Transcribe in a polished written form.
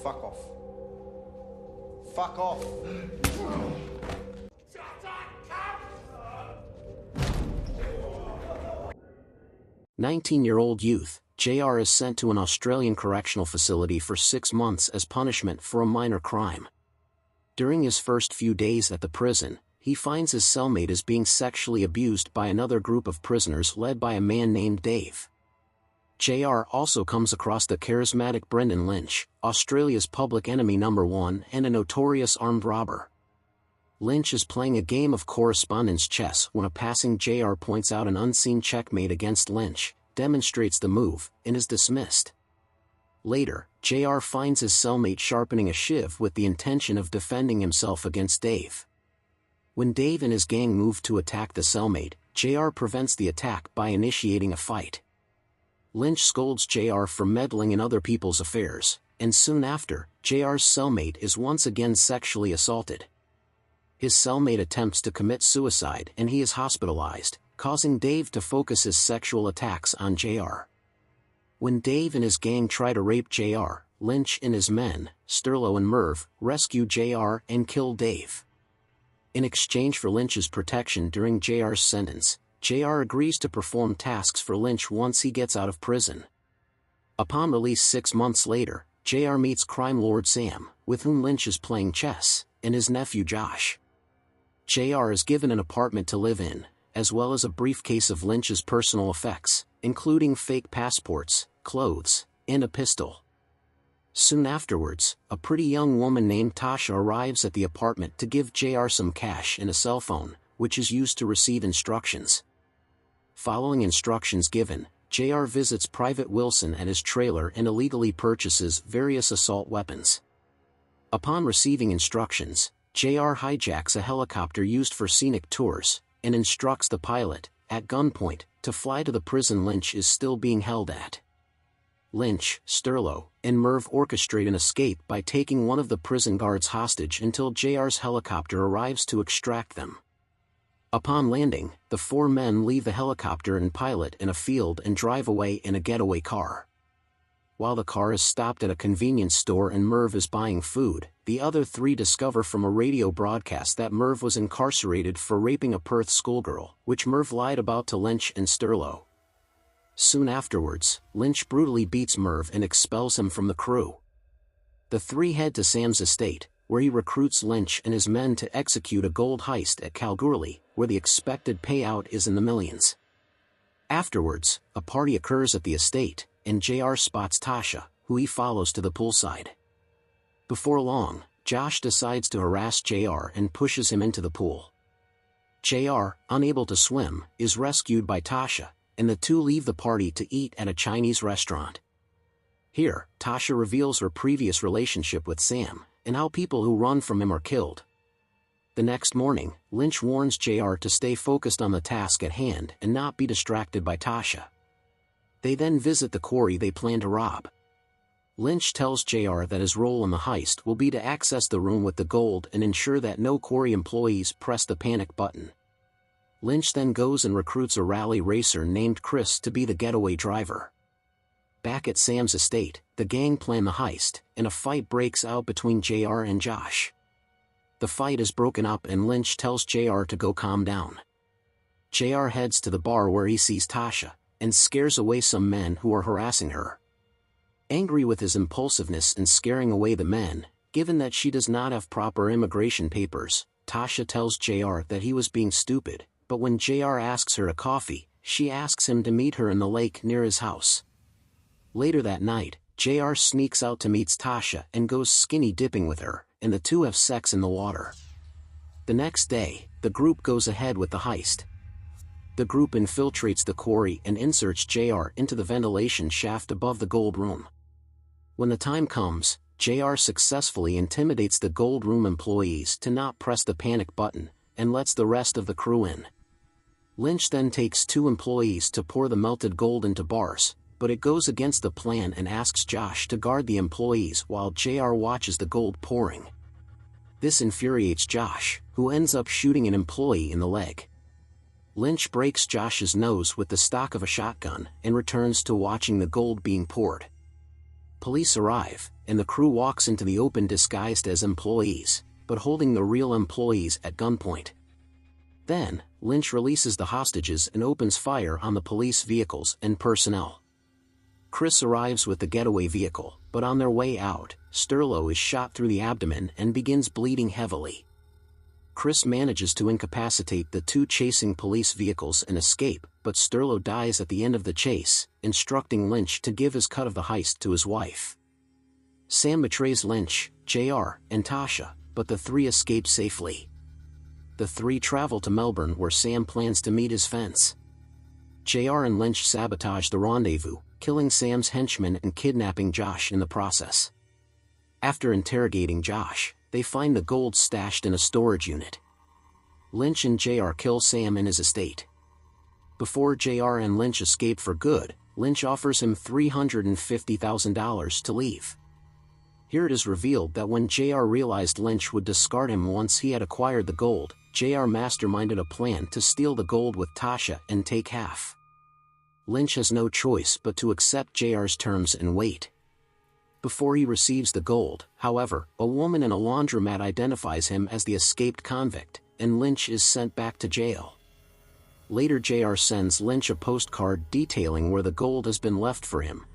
Fuck off. Fuck off. 19-year-old youth, JR is sent to an Australian correctional facility for 6 months as punishment for a minor crime. During his first few days at the prison, he finds his cellmate is being sexually abused by another group of prisoners led by a man named Dave. JR also comes across the charismatic Brenton Lynch, Australia's public enemy #1 and a notorious armed robber. Lynch is playing a game of correspondence chess when a passing JR points out an unseen checkmate against Lynch, demonstrates the move, and is dismissed. Later, JR finds his cellmate sharpening a shiv with the intention of defending himself against Dave. When Dave and his gang move to attack the cellmate, JR prevents the attack by initiating a fight. Lynch scolds JR for meddling in other people's affairs, and soon after, JR's cellmate is once again sexually assaulted. His cellmate attempts to commit suicide and he is hospitalized, causing Dave to focus his sexual attacks on JR. When Dave and his gang try to rape JR, Lynch and his men, Sterlo and Merv, rescue JR and kill Dave. In exchange for Lynch's protection during JR's sentence, JR agrees to perform tasks for Lynch once he gets out of prison. Upon release 6 months later, JR meets crime lord Sam, with whom Lynch is playing chess, and his nephew Josh. JR is given an apartment to live in, as well as a briefcase of Lynch's personal effects, including fake passports, clothes, and a pistol. Soon afterwards, a pretty young woman named Tasha arrives at the apartment to give JR some cash and a cell phone, which is used to receive instructions. Following instructions given, JR visits Private Wilson at his trailer and illegally purchases various assault weapons. Upon receiving instructions, JR hijacks a helicopter used for scenic tours, and instructs the pilot, at gunpoint, to fly to the prison Lynch is still being held at. Lynch, Sterlo, and Merv orchestrate an escape by taking one of the prison guards hostage until JR's helicopter arrives to extract them. Upon landing, the 4 men leave the helicopter and pilot in a field and drive away in a getaway car. While the car is stopped at a convenience store and Merv is buying food, the other 3 discover from a radio broadcast that Merv was incarcerated for raping a Perth schoolgirl, which Merv lied about to Lynch and Sterlo. Soon afterwards, Lynch brutally beats Merv and expels him from the crew. The 3 head to Sam's estate, where he recruits Lynch and his men to execute a gold heist at Kalgoorlie, where the expected payout is in the millions. Afterwards, a party occurs at the estate, and JR spots Tasha, who he follows to the poolside. Before long, Josh decides to harass JR and pushes him into the pool. JR, unable to swim, is rescued by Tasha, and the 2 leave the party to eat at a Chinese restaurant. Here, Tasha reveals her previous relationship with Sam, and how people who run from him are killed. The next morning, Lynch warns JR to stay focused on the task at hand and not be distracted by Tasha. They then visit the quarry they plan to rob. Lynch tells JR that his role in the heist will be to access the room with the gold and ensure that no quarry employees press the panic button. Lynch then goes and recruits a rally racer named Chris to be the getaway driver. Back at Sam's estate, the gang plan the heist, and a fight breaks out between JR and Josh. The fight is broken up and Lynch tells JR to go calm down. JR heads to the bar where he sees Tasha, and scares away some men who are harassing her. Angry with his impulsiveness and scaring away the men, given that she does not have proper immigration papers, Tasha tells JR that he was being stupid, but when JR asks her to coffee, she asks him to meet her in the lake near his house. Later that night, JR sneaks out to meet Tasha and goes skinny dipping with her, and the 2 have sex in the water. The next day, the group goes ahead with the heist. The group infiltrates the quarry and inserts JR into the ventilation shaft above the gold room. When the time comes, JR successfully intimidates the gold room employees to not press the panic button, and lets the rest of the crew in. Lynch then takes 2 employees to pour the melted gold into bars, but it goes against the plan and asks Josh to guard the employees while JR watches the gold pouring. This infuriates Josh, who ends up shooting an employee in the leg. Lynch breaks Josh's nose with the stock of a shotgun and returns to watching the gold being poured. Police arrive, and the crew walks into the open disguised as employees, but holding the real employees at gunpoint. Then, Lynch releases the hostages and opens fire on the police vehicles and personnel. Chris arrives with the getaway vehicle, but on their way out, Sterlo is shot through the abdomen and begins bleeding heavily. Chris manages to incapacitate the two chasing police vehicles and escape, but Sterlo dies at the end of the chase, instructing Lynch to give his cut of the heist to his wife. Sam betrays Lynch, JR, and Tasha, but the three escape safely. The three travel to Melbourne where Sam plans to meet his fence. JR and Lynch sabotage the rendezvous, killing Sam's henchman and kidnapping Josh in the process. After interrogating Josh, they find the gold stashed in a storage unit. Lynch and JR kill Sam in his estate. Before JR and Lynch escape for good, Lynch offers him $350,000 to leave. Here it is revealed that when JR realized Lynch would discard him once he had acquired the gold, JR masterminded a plan to steal the gold with Tasha and take half. Lynch has no choice but to accept JR's terms and wait. Before he receives the gold, however, a woman in a laundromat identifies him as the escaped convict, and Lynch is sent back to jail. Later JR sends Lynch a postcard detailing where the gold has been left for him,